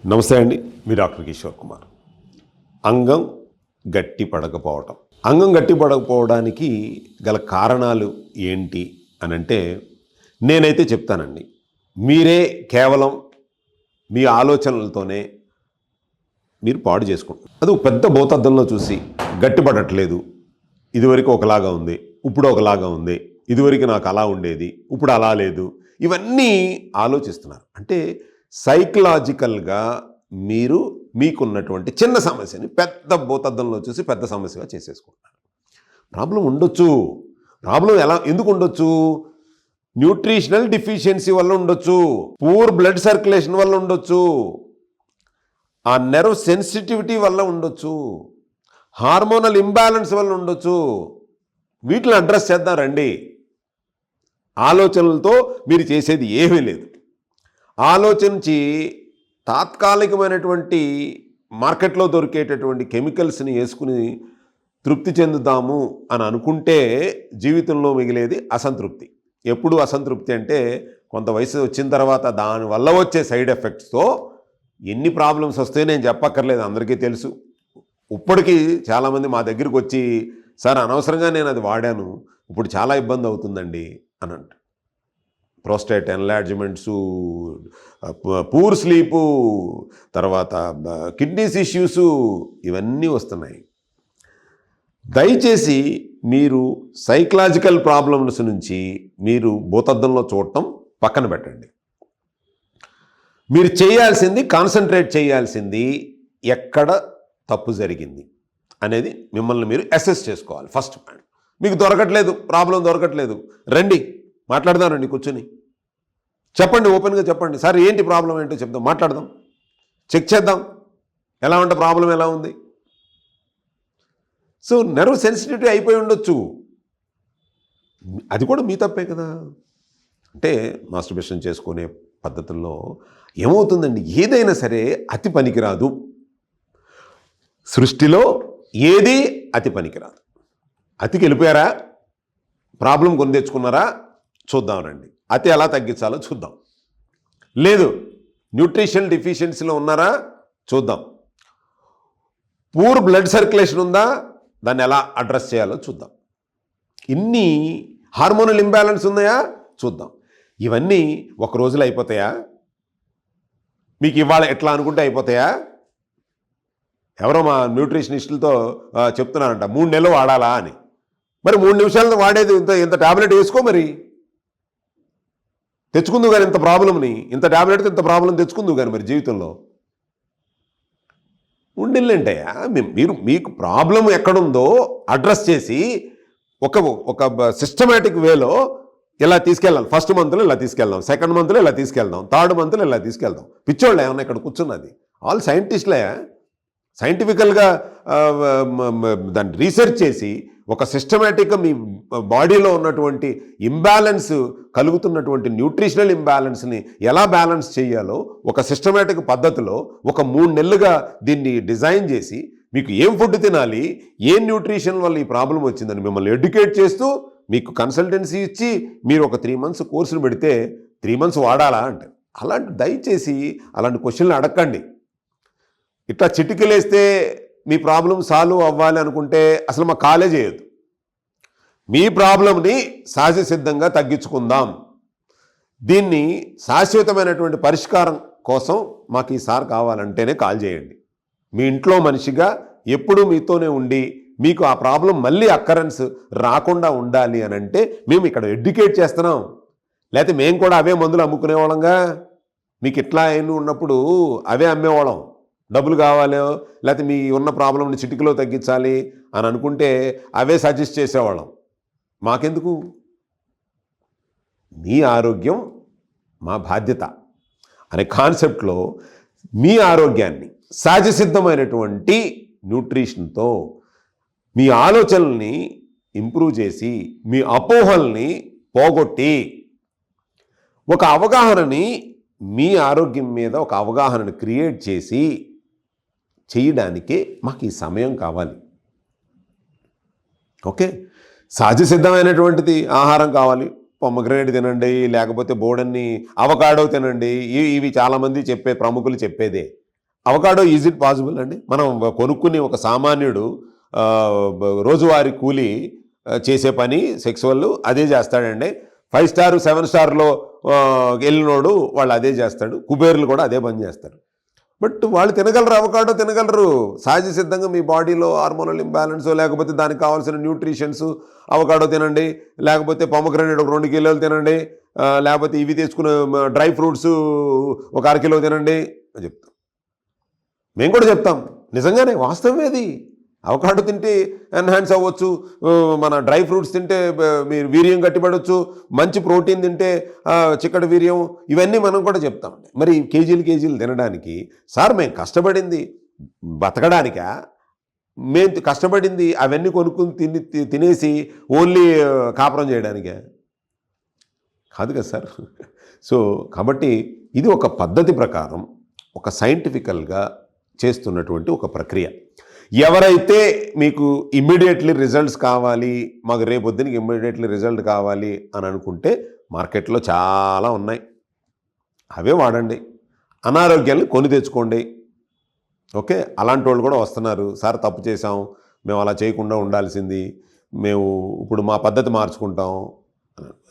నమస్తే అండి, మీ డాక్టర్ కిషోర్ కుమార్. అంగం గట్టి పడకపోవటం. అంగం గట్టి పడకపోవడానికి గల కారణాలు ఏంటి అని అంటే నేనైతే చెప్తానండి. మీరే కేవలం మీ ఆలోచనలతోనే మీరు పాడు చేసుకుంటారు. అది ఒక పెద్ద భూతద్దంలో చూసి గట్టిపడట్లేదు, ఇదివరకు ఒకలాగా ఉంది, ఇప్పుడు ఒకలాగా ఉంది, ఇదివరకు నాకు అలా ఉండేది, ఇప్పుడు అలా లేదు, ఇవన్నీ ఆలోచిస్తున్నారు. అంటే సైకలాజికల్గా మీరు మీకున్నటువంటి చిన్న సమస్యని పెద్ద భూతద్దంలో చూసి పెద్ద సమస్యగా చేసేసుకుంటున్నారు. ప్రాబ్లం ఉండొచ్చు. ప్రాబ్లం ఎందుకు ఉండొచ్చు? న్యూట్రిషనల్ డిఫిషియన్సీ వల్ల ఉండొచ్చు, పూర్ బ్లడ్ సర్క్యులేషన్ వల్ల ఉండొచ్చు, ఆ నెర్వ్ సెన్సిటివిటీ వల్ల ఉండొచ్చు, హార్మోనల్ ఇంబ్యాలెన్స్ వల్ల ఉండొచ్చు. వీటిని అడ్రస్ చేద్దాం రండి. ఆలోచనలతో మీరు చేసేది ఏమీ లేదు. ఆలోచించి తాత్కాలికమైనటువంటి మార్కెట్లో దొరికేటటువంటి కెమికల్స్ని వేసుకుని తృప్తి చెందుతాము అని అనుకుంటే జీవితంలో మిగిలేది అసంతృప్తి. ఎప్పుడు అసంతృప్తి అంటే కొంత వయసు వచ్చిన తర్వాత దానివల్ల వచ్చే సైడ్ ఎఫెక్ట్స్తో ఎన్ని ప్రాబ్లమ్స్ వస్తాయో నేను చెప్పక్కర్లేదు, అందరికీ తెలుసు. ఇప్పటికీ చాలామంది మా దగ్గరికి వచ్చి, సార్ అనవసరంగా నేను అది వాడాను, ఇప్పుడు చాలా ఇబ్బంది అవుతుందండి అని అంట. ప్రోస్టేట్ ఎన్లార్జ్మెంట్సు, పూర్ స్లీపు, తర్వాత కిడ్నీస్ ఇష్యూసు, ఇవన్నీ వస్తున్నాయి. దయచేసి మీరు సైకలాజికల్ ప్రాబ్లమ్స్ నుంచి మీరు భూతద్దంలో చూడటం పక్కన పెట్టండి. మీరు చేయాల్సింది, కాన్సన్ట్రేట్ చేయాల్సింది ఎక్కడ తప్పు జరిగింది అనేది మిమ్మల్ని మీరు అసెస్ చేసుకోవాలి. ఫస్ట్ పాయింట్, మీకు దొరకట్లేదు, ప్రాబ్లం దొరకట్లేదు, రండి మాట్లాడదానండి, కూర్చొని చెప్పండి, ఓపెన్గా చెప్పండి. సార్ ఏంటి ప్రాబ్లం ఏంటో చెప్దాం, మాట్లాడదాం, చెక్ చేద్దాం ఎలా ఉంటే ప్రాబ్లం ఎలా ఉంది. సో నెర్వ్ సెన్సిటివిటీ అయిపోయి ఉండొచ్చు, అది కూడా మీ తప్పే కదా. అంటే మాస్టర్బేషన్ చేసుకునే పద్ధతుల్లో ఏమవుతుందండి, ఏదైనా సరే అతి పనికిరాదు. సృష్టిలో ఏది అతి పనికిరాదు. అతికి వెళ్ళిపోయారా, ప్రాబ్లం కొని తెచ్చుకున్నారా, చూద్దాం రండి. అతి ఎలా తగ్గించాలో చూద్దాం. లేదు న్యూట్రిషనల్ డిఫిషియన్సీలో ఉన్నారా, చూద్దాం. పూర్ బ్లడ్ సర్క్యులేషన్ ఉందా, దాన్ని ఎలా అడ్రస్ చేయాలో చూద్దాం. ఇన్ని హార్మోనల్ ఇంబ్యాలెన్స్ ఉన్నాయా, చూద్దాం. ఇవన్నీ ఒక రోజులో అయిపోతాయా? మీకు ఇవాళ ఎట్లా అనుకుంటే అయిపోతాయా? ఎవరో మా న్యూట్రిషనిస్టులతో చెప్తున్నారంట 3 నెలలు వాడాలా అని. మరి 3 నిమిషాలతో వాడేది ఇంత ట్యాబ్లెట్ వేసుకో, మరి తెచ్చుకుందు కానీ ఇంత ప్రాబ్లంని, ఇంత ట్యాబ్లెట్తో ఇంత ప్రాబ్లం తెచ్చుకుందు కానీ మరి జీవితంలో ఉండిల్లేంటయ్యా. మీకు ప్రాబ్లం ఎక్కడుందో అడ్రస్ చేసి ఒక సిస్టమేటిక్ వేలో ఇలా తీసుకెళ్ళాలి. ఫస్ట్ మంత్లో ఇలా తీసుకెళ్దాం, సెకండ్ మంత్లో ఇలా తీసుకెళ్దాం, థర్డ్ మంత్లో ఇలా తీసుకెళ్దాం. పిచ్చోళ్ళే ఏమన్నా ఇక్కడ కూర్చున్నది, ఆల్ సైంటిస్టులే. సైంటిఫికల్గా దాన్ని రీసెర్చ్ చేసి ఒక సిస్టమేటిక్గా మీ బాడీలో ఉన్నటువంటి ఇంబ్యాలెన్స్ కలుగుతున్నటువంటి న్యూట్రిషనల్ ఇంబ్యాలెన్స్ని ఎలా బ్యాలెన్స్ చేయాలో ఒక సిస్టమేటిక్ పద్ధతిలో ఒక 3 నెలలుగా దీన్ని డిజైన్ చేసి మీకు ఏం ఫుడ్ తినాలి, ఏ న్యూట్రిషన్ వల్ల ఈ ప్రాబ్లం వచ్చిందని మిమ్మల్ని ఎడ్యుకేట్ చేస్తూ మీకు కన్సల్టెన్సీ ఇచ్చి మీరు ఒక 3 మంత్స్ కోర్సులు పెడితే 3 మంత్స్ వాడాలా అంటే, అలాంటి దయచేసి అలాంటి క్వశ్చన్లు అడగండి. ఇట్లా చిటికలేస్తే మీ ప్రాబ్లం సాల్వ్ అవ్వాలి అనుకుంటే అసలు మా కాలేజ్ చేయొద్దు. మీ ప్రాబ్లంని సహజ సిద్ధంగా తగ్గించుకుందాం. దీన్ని శాశ్వతమైనటువంటి పరిష్కారం కోసం మాకు ఈసారి కావాలంటేనే కాల్ చేయండి. మీ ఇంట్లో మనిషిగా ఎప్పుడూ మీతోనే ఉండి మీకు ఆ ప్రాబ్లం మళ్ళీ అక్కరెన్స్ రాకుండా ఉండాలి అని అంటే మేము ఇక్కడ ఎడ్యుకేట్ చేస్తున్నాం. లేకపోతే మేము కూడా అవే మందులు అమ్ముకునేవాళ్ళంగా. మీకు ఇట్లా అయిన ఉన్నప్పుడు అవే అమ్మేవాళ్ళం. డబ్బులు కావాలో లేకపోతే మీ ఉన్న ప్రాబ్లంని చిటికలో తగ్గించాలి అని అనుకుంటే అవే సజెస్ట్ చేసేవాళ్ళం. మాకెందుకు? మీ ఆరోగ్యం మా బాధ్యత అనే కాన్సెప్ట్లో మీ ఆరోగ్యాన్ని సహజసిద్ధమైనటువంటి న్యూట్రిషన్తో మీ ఆలోచనల్ని ఇంప్రూవ్ చేసి మీ అపోహల్ని పోగొట్టి ఒక అవగాహనని, మీ ఆరోగ్యం మీద ఒక అవగాహనని క్రియేట్ చేసి చేయడానికే మాకు ఈ సమయం కావాలి. ఓకే, సహజ సిద్ధమైనటువంటిది ఆహారం కావాలి. పొమ్మగ్రనేట్ తినండి, లేకపోతే బోడన్ని అవకాడో తినండి. ఇవి చాలామంది ప్రముఖులు చెప్పేదే. అవకాడో ఈజ్ ఇట్ పాసిబుల్ అండి? మనం కొనుక్కుని ఒక సామాన్యుడు రోజువారీ కూలి చేసే పని సెక్సువల్ అదే చేస్తాడండి. 5 స్టార్ 7 స్టార్లో వెళ్ళినోడు వాళ్ళు అదే చేస్తాడు. కుబేర్లు కూడా అదే పని చేస్తారు. బట్ వాళ్ళు తినగలరు, అవకాడో తినగలరు. సహజ సిద్ధంగా మీ బాడీలో హార్మోనల్ ఇంబ్యాలెన్స్ లేకపోతే దానికి కావాల్సిన న్యూట్రిషన్స్, అవకాడో తినండి, లేకపోతే పొమగ్రనేట్ ఒక 2 కిలోలు తినండి, లేకపోతే ఇవి తెచ్చుకున్న డ్రై ఫ్రూట్స్ ఒక 1/2 కిలో తినండి అని చెప్తాం. మేము కూడా చెప్తాం, నిజంగానే వాస్తవమే అది. అవకాడో తింటే ఎన్హాన్స్ అవ్వచ్చు, మన డ్రై ఫ్రూట్స్ తింటే మీరు వీర్యం గట్టిపడవచ్చు, మంచి ప్రోటీన్ తింటే చిక్కటి వీర్యం, ఇవన్నీ మనం కూడా చెప్తాం. మరి కేజీలు తినడానికి సార్ మేము కష్టపడింది బతకడానికా? మేము కష్టపడింది అవన్నీ కొనుక్కుని తినేసి ఓన్లీ కాపురం చేయడానికే కాదు కదా సార్. సో కాబట్టి ఇది ఒక పద్ధతి ప్రకారం ఒక సైంటిఫికల్గా చేస్తున్నటువంటి ఒక ప్రక్రియ. ఎవరైతే మీకు ఇమ్మీడియట్లీ రిజల్ట్స్ కావాలి, మాకు రేపొద్దునికి ఇమ్మీడియట్లీ రిజల్ట్ కావాలి అని అనుకుంటే మార్కెట్లో చాలా ఉన్నాయి, అవే వాడండి. అనారోగ్యాలను కొని తెచ్చుకోండి. ఓకే, అలాంటి వాళ్ళు కూడా వస్తున్నారు. సార్ తప్పు చేసాం, మేము అలా చేయకుండా ఉండాల్సింది, మేము ఇప్పుడు మా పద్ధతి మార్చుకుంటాం.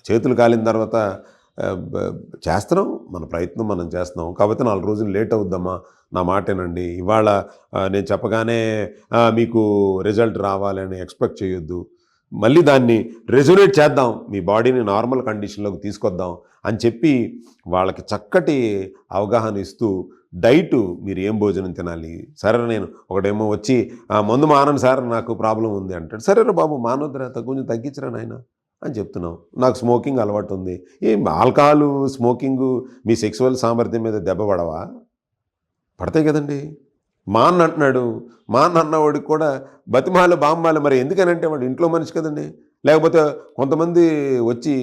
చేతులు కాలిన తర్వాత చేస్తున్నాం, మన ప్రయత్నం మనం చేస్తున్నాం. కాకపోతే 4 రోజులు లేట్ అవుద్దమ్మా, నా మాటేనండి. ఇవాళ నేను చెప్పగానే మీకు రిజల్ట్ రావాలని ఎక్స్పెక్ట్ చేయొద్దు. మళ్ళీ దాన్ని రెజొనేట్ చేద్దాం, మీ బాడీని నార్మల్ కండిషన్లోకి తీసుకొద్దాం అని చెప్పి వాళ్ళకి చక్కటి అవగాహన ఇస్తూ డైటు మీరు ఏం భోజనం తినాలి. సరే, నేను ఒకటేమో వచ్చి మందు మానను సార్, నాకు ప్రాబ్లం ఉంది అంటాడు. సరే బాబు మానొద్దురా, కొంచెం తగ్గించరా నాయన అని చెప్తున్నాం. నాకు స్మోకింగ్ అలవాటు ఉంది. ఏం ఆల్కహాల్ స్మోకింగు మీ సెక్సువల్ సామర్థ్యం మీద దెబ్బ పడవా? పడతాయి కదండి. మా అన్న అంటున్నాడు, మా అన్న అన్నవాడికి కూడా బతిమాలు బామ్మాలు. మరి ఎందుకనంటే వాడు ఇంట్లో మనిషి కదండి. లేకపోతే కొంతమంది వచ్చి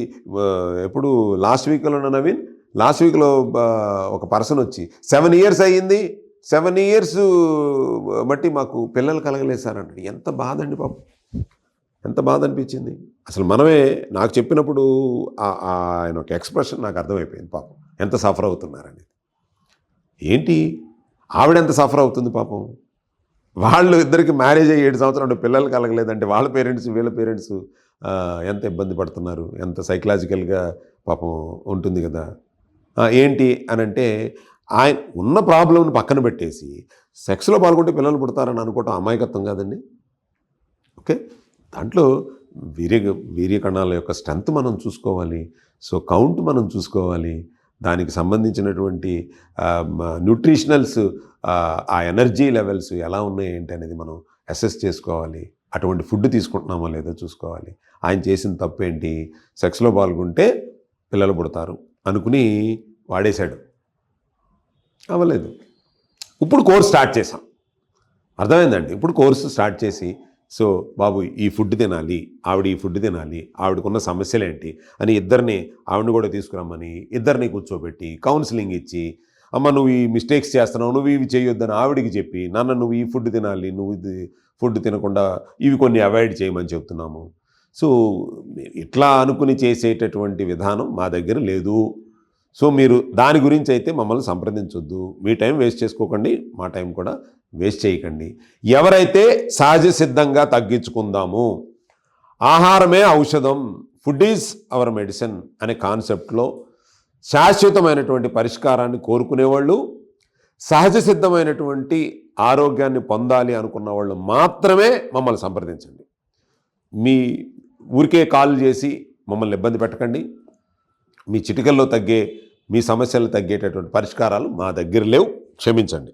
ఎప్పుడు లాస్ట్ వీక్లో ఒక పర్సన్ వచ్చి 7 ఇయర్స్ అయ్యింది, 7 ఇయర్స్ బట్టి మాకు పిల్లలు కలగలేదు సార్ అంటాడు. ఎంత బాధ అండి పాపం, ఎంత బాధ అనిపించింది అసలు. మనమే నాకు చెప్పినప్పుడు ఆయన ఒక ఎక్స్ప్రెషన్ నాకు అర్థమైపోయింది, పాపం ఎంత సఫర్ అవుతున్నారనేది. ఏంటి ఆవిడ ఎంత సఫర్ అవుతుంది పాపం. వాళ్ళు ఇద్దరికి మ్యారేజ్ అయ్యి 7 సంవత్సరాలు పిల్లలు కలగలేదంటే వాళ్ళ పేరెంట్స్ వీళ్ళ పేరెంట్స్ ఎంత ఇబ్బంది పడుతున్నారు, ఎంత సైకలాజికల్గా పాపం ఉంటుంది కదా. ఏంటి అని అంటే ఆయన ఉన్న ప్రాబ్లంని పక్కన పెట్టేసి సెక్స్లో పాల్గొంటే పిల్లలు పుడతారని అనుకోవటం అమాయకత్వం కాదండి. ఓకే, దాంట్లో వీర్య కణాల యొక్క స్ట్రెంత్ మనం చూసుకోవాలి. సో కౌంట్ మనం చూసుకోవాలి. దానికి సంబంధించినటువంటి న్యూట్రిషనల్స్, ఆ ఎనర్జీ లెవెల్స్ ఎలా ఉన్నాయి ఏంటి అనేది మనం అసెస్ చేసుకోవాలి. అటువంటి ఫుడ్ తీసుకుంటున్నామో లేదో చూసుకోవాలి. ఆయన చేసిన తప్పు ఏంటి, సెక్స్లో పాల్గొంటే పిల్లలు పుడతారు అనుకుని వాడేశాడు, అవ్వలేదు. ఇప్పుడు కోర్స్ స్టార్ట్ చేసాం, అర్థమైందండి. ఇప్పుడు కోర్సు స్టార్ట్ చేసి సో బాబు ఈ ఫుడ్ తినాలి, ఆవిడ ఈ ఫుడ్ తినాలి, ఆవిడకున్న సమస్యలు ఏంటి అని ఆవిడని కూడా తీసుకురమ్మని ఇద్దరిని కూర్చోబెట్టి కౌన్సిలింగ్ ఇచ్చి, అమ్మ నువ్వు ఈ మిస్టేక్స్ చేస్తున్నావు, నువ్వు ఇవి చేయొద్దని ఆవిడికి చెప్పి, నాన్న నువ్వు ఈ ఫుడ్ తినాలి, నువ్వు ఇది ఫుడ్ తినకుండా ఇవి కొన్ని అవాయిడ్ చేయమని చెప్తున్నాము. సో ఇట్లా అనుకుని చేసేటటువంటి విధానం మా దగ్గర లేదు. సో మీరు దాని గురించి అయితే మమ్మల్ని సంప్రదించొద్దు. మీ టైం వేస్ట్ చేసుకోకండి, మా టైం కూడా వేస్ట్ చేయకండి. ఎవరైతే సహజ సిద్ధంగా తగ్గించుకుందాము, ఆహారమే ఔషధం, ఫుడ్ ఈజ్ అవర్ మెడిసిన్ అనే కాన్సెప్ట్లో శాశ్వతమైనటువంటి పరిష్కారాన్ని కోరుకునేవాళ్ళు, సహజ సిద్ధమైనటువంటి ఆరోగ్యాన్ని పొందాలి అనుకున్న వాళ్ళు మాత్రమే మమ్మల్ని సంప్రదించండి. మీ ఊరికే కాల్ చేసి మమ్మల్ని ఇబ్బంది పెట్టకండి. మీ చిటికల్లో తగ్గే, మీ సమస్యలు తగ్గేటటువంటి పరిష్కారాలు మా దగ్గర లేవు, క్షమించండి.